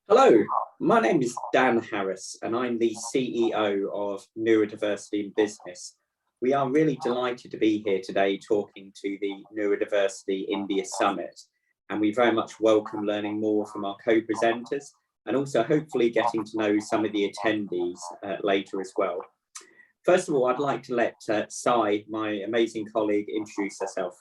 Hello, my name is Dan Harris and I'm the CEO of Neurodiversity in Business. We are really delighted to be here today talking to the Neurodiversity India Summit, and we very much welcome learning more from our co-presenters and also hopefully getting to know some of the attendees later as well. First of all, I'd like to let Sai, my amazing colleague, introduce herself.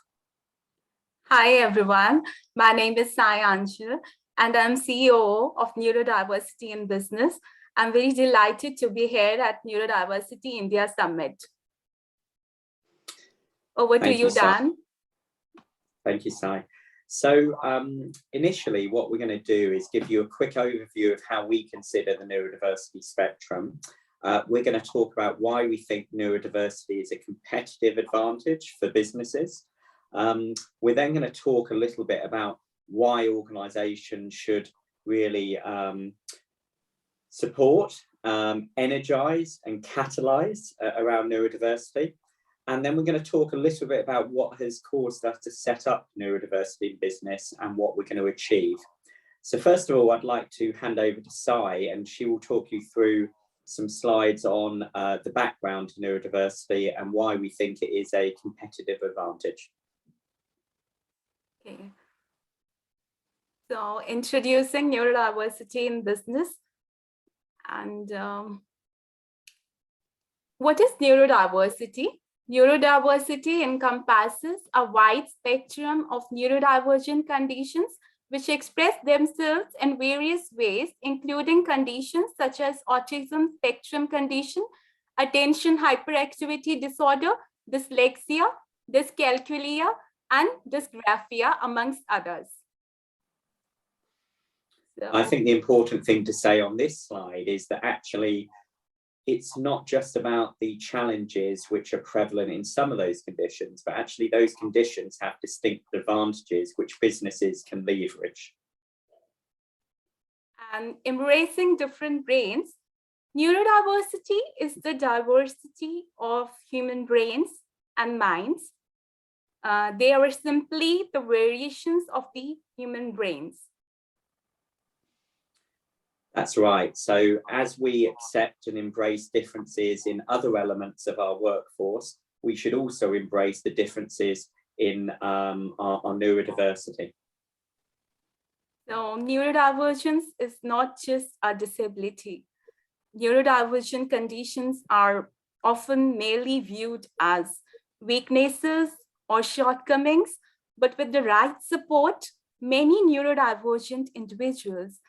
Hi everyone, my name is Sai Aanchal and I'm CEO of Neurodiversity in Business. I'm very delighted to be here at Neurodiversity India Summit. Over to you, Dan. Thank you, Sai. So initially, what we're going to do is give you a quick overview of how we consider the neurodiversity spectrum. We're going to talk about why we think neurodiversity is a competitive advantage for businesses. We're then going to talk a little bit about why organizations should really support, energize and catalyze around neurodiversity. And then we're going to talk a little bit about what has caused us to set up neurodiversity in business and what we're going to achieve. So first of all, I'd like to hand over to Sai, and she will talk you through some slides on the background to neurodiversity and why we think it is a competitive advantage. Okay. So introducing neurodiversity in business. And what is neurodiversity? Neurodiversity encompasses a wide spectrum of neurodivergent conditions which express themselves in various ways, including conditions such as autism spectrum condition, attention hyperactivity disorder, dyslexia, dyscalculia, and dysgraphia, amongst others. So, I think the important thing to say on this slide is that actually it's not just about the challenges which are prevalent in some of those conditions, but actually those conditions have distinct advantages which businesses can leverage. And embracing different brains, neurodiversity is the diversity of human brains and minds. They are simply the variations of the human brains. That's right. So as we accept and embrace differences in other elements of our workforce, we should also embrace the differences in our neurodiversity. So neurodivergence is not just a disability. Neurodivergent conditions are often merely viewed as weaknesses or shortcomings, but with the right support, many neurodivergent individuals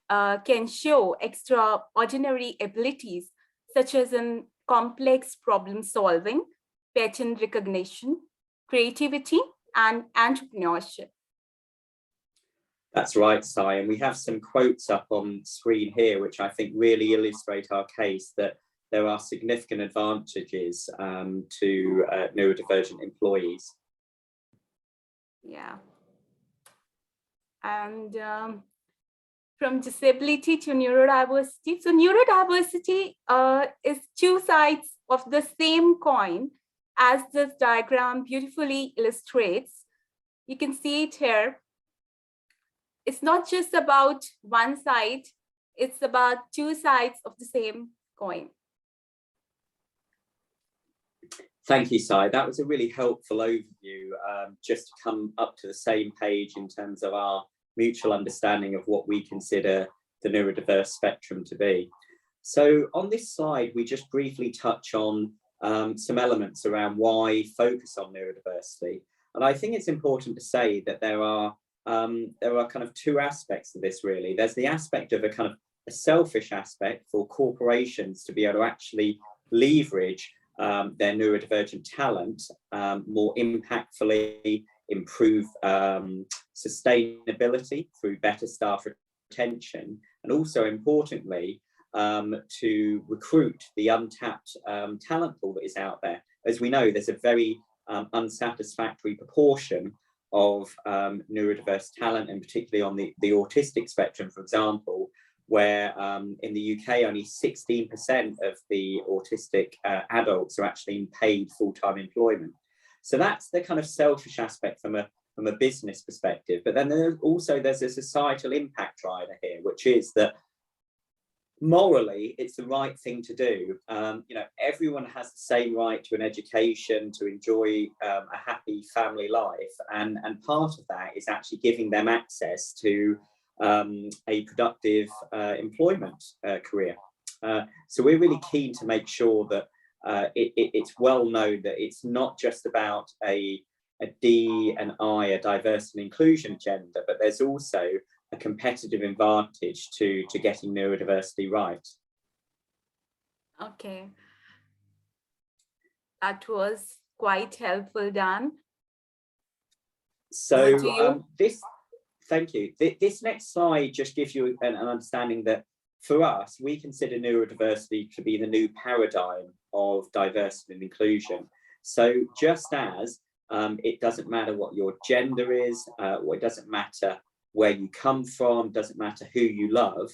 can show extraordinary abilities, such as in complex problem solving, pattern recognition, creativity, and entrepreneurship. That's right, Sai, and we have some quotes up on screen here, which I think really illustrate our case that there are significant advantages to neurodivergent employees. Yeah. And from disability to neurodiversity. So neurodiversity is two sides of the same coin, as this diagram beautifully illustrates. You can see it here. It's not just about one side, it's about two sides of the same coin. Thank you, Sai. That was a really helpful overview, just to come up to the same page in terms of our mutual understanding of what we consider the neurodiverse spectrum to be. So on this slide, we just briefly touch on some elements around why focus on neurodiversity. And I think it's important to say that there are kind of two aspects to this, really. There's the aspect of a kind of a selfish aspect for corporations to be able to actually leverage their neurodivergent talent more impactfully, improve sustainability through better staff retention, and also importantly to recruit the untapped talent pool that is out there. As we know, there's a very unsatisfactory proportion of neurodiverse talent, and particularly on the autistic spectrum, for example, where in the UK only 16% of the autistic adults are actually in paid full-time employment. So that's the kind of selfish aspect from a from a business perspective. But then there's a societal impact driver here, which is that morally, it's the right thing to do. Everyone has the same right to an education, to enjoy a happy family life. And part of that is actually giving them access to a productive employment career. So we're really keen to make sure that it's well known that it's not just about a D&I, a diversity and inclusion agenda, but there's also a competitive advantage to getting neurodiversity right. Okay. That was quite helpful, Dan. So thank you. This next slide just gives you an understanding that for us, we consider neurodiversity to be the new paradigm of diversity and inclusion. So just as it doesn't matter what your gender is, or it doesn't matter where you come from, doesn't matter who you love,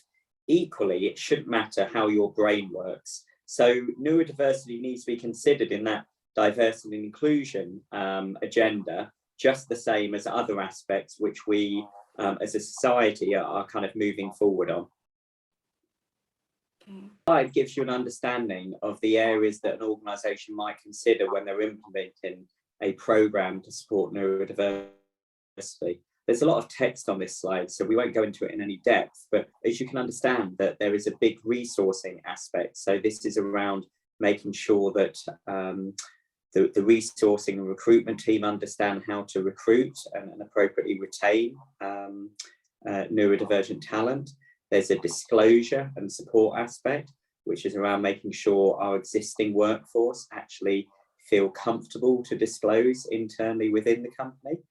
equally, it shouldn't matter how your brain works. So neurodiversity needs to be considered in that diversity and inclusion agenda, just the same as other aspects which we as a society are kind of moving forward on. Okay. It gives you an understanding of the areas that an organisation might consider when they're implementing a programme to support neurodiversity. There's a lot of text on this slide, so we won't go into it in any depth, but as you can understand that there is a big resourcing aspect. So this is around making sure that the resourcing and recruitment team understand how to recruit and appropriately retain neurodivergent talent. There's a disclosure and support aspect, which is around making sure our existing workforce actually feel comfortable to disclose internally within the company.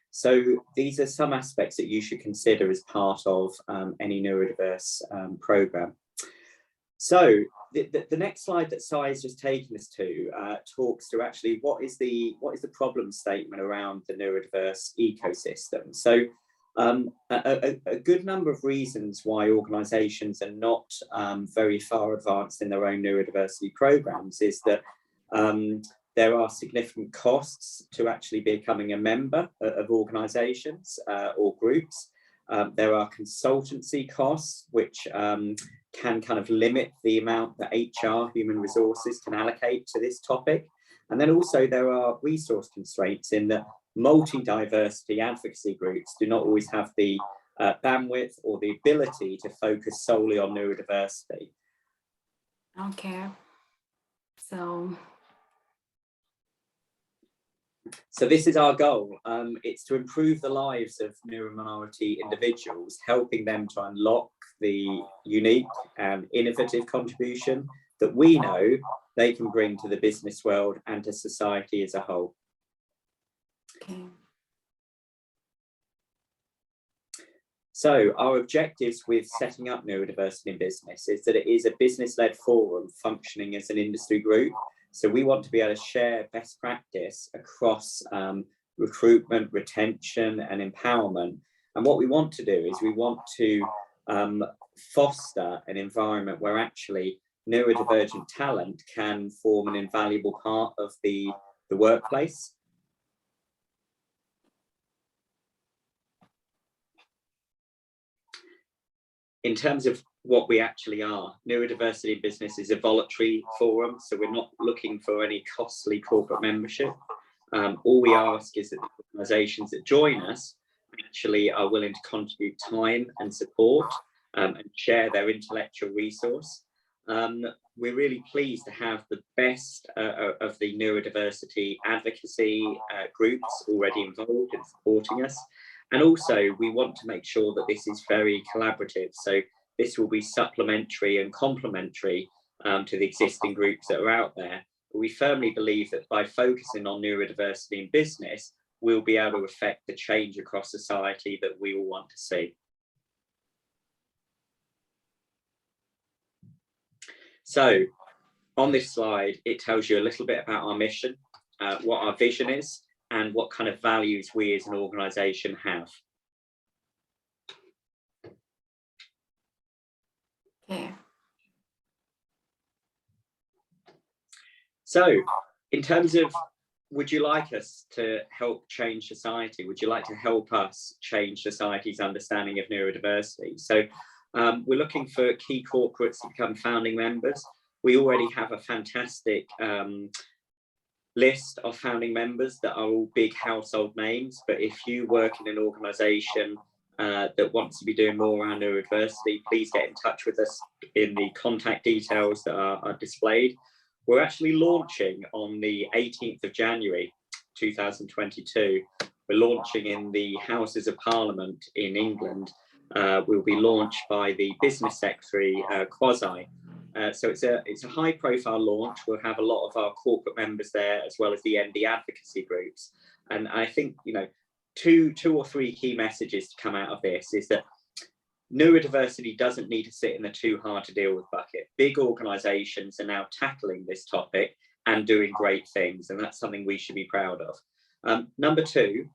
So these are some aspects that you should consider as part of any neurodiverse programme. So the next slide that Sai has just taken us to talks to actually what is the problem statement around the neurodiverse ecosystem. So a good number of reasons why organisations are not very far advanced in their own neurodiversity programmes is that there are significant costs to actually becoming a member of organisations or groups. There are consultancy costs, which can kind of limit the amount that HR, human resources, can allocate to this topic. And then also there are resource constraints in that multi-diversity advocacy groups do not always have the bandwidth or the ability to focus solely on neurodiversity. Okay, So this is our goal. It's to improve the lives of neurominority individuals, helping them to unlock the unique and innovative contribution that we know they can bring to the business world and to society as a whole. Okay. So our objectives with setting up neurodiversity in business is that it is a business-led forum functioning as an industry group. So we want to be able to share best practice across recruitment, retention, and empowerment. And what we want to do is we want to foster an environment where actually neurodivergent talent can form an invaluable part of the workplace. In terms of what we actually are, Neurodiversity in Business is a voluntary forum, so we're not looking for any costly corporate membership. All we ask is that the organisations that join us actually are willing to contribute time and support and share their intellectual resource. We're really pleased to have the best of the neurodiversity advocacy groups already involved in supporting us. And also we want to make sure that this is very collaborative. So this will be supplementary and complementary to the existing groups that are out there. But we firmly believe that by focusing on neurodiversity in business, we'll be able to affect the change across society that we all want to see. So on this slide, it tells you a little bit about our mission, what our vision is, and what kind of values we as an organisation have. Okay. So in terms of would you like us to help change society? Would you like to help us change society's understanding of neurodiversity? So we're looking for key corporates to become founding members. We already have a fantastic list of founding members that are all big household names, but if you work in an organisation that wants to be doing more around neurodiversity, please get in touch with us in the contact details that are displayed. We're actually launching on the 18th of January 2022. We're launching in the Houses of Parliament in England. Will be launched by the Business Secretary, Quasi. So it's a high profile launch. We'll have a lot of our corporate members there, as well as the ND advocacy groups. And I think, you know, two or three key messages to come out of this is that neurodiversity doesn't need to sit in the too hard to deal with bucket. Big organizations are now tackling this topic and doing great things, and that's something we should be proud of. Number two,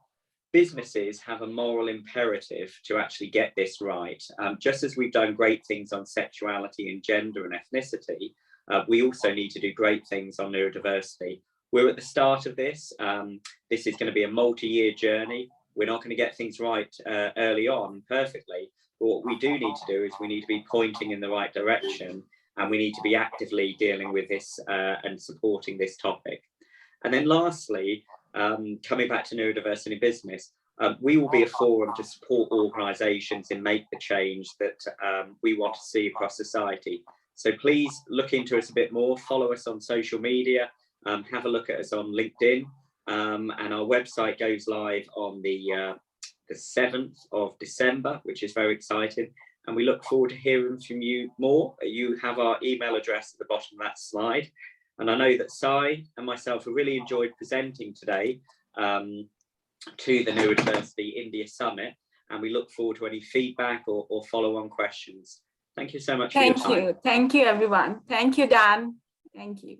businesses have a moral imperative to actually get this right. Just as we've done great things on sexuality and gender and ethnicity, we also need to do great things on neurodiversity. We're at the start of this. This is going to be a multi-year journey. We're not going to get things right early on perfectly. But what we do need to do is we need to be pointing in the right direction, and we need to be actively dealing with this and supporting this topic. And then lastly, coming back to neurodiversity in business, we will be a forum to support organisations and make the change that we want to see across society. So please look into us a bit more, follow us on social media, have a look at us on LinkedIn, and our website goes live on the 7th of December, which is very exciting. And we look forward to hearing from you more. You have our email address at the bottom of that slide. And I know that Sai and myself have really enjoyed presenting today to the Neurodiversity India Summit. And we look forward to any feedback or follow-on questions. Thank you so much for your time. Thank you. Thank you, everyone. Thank you, Dan. Thank you.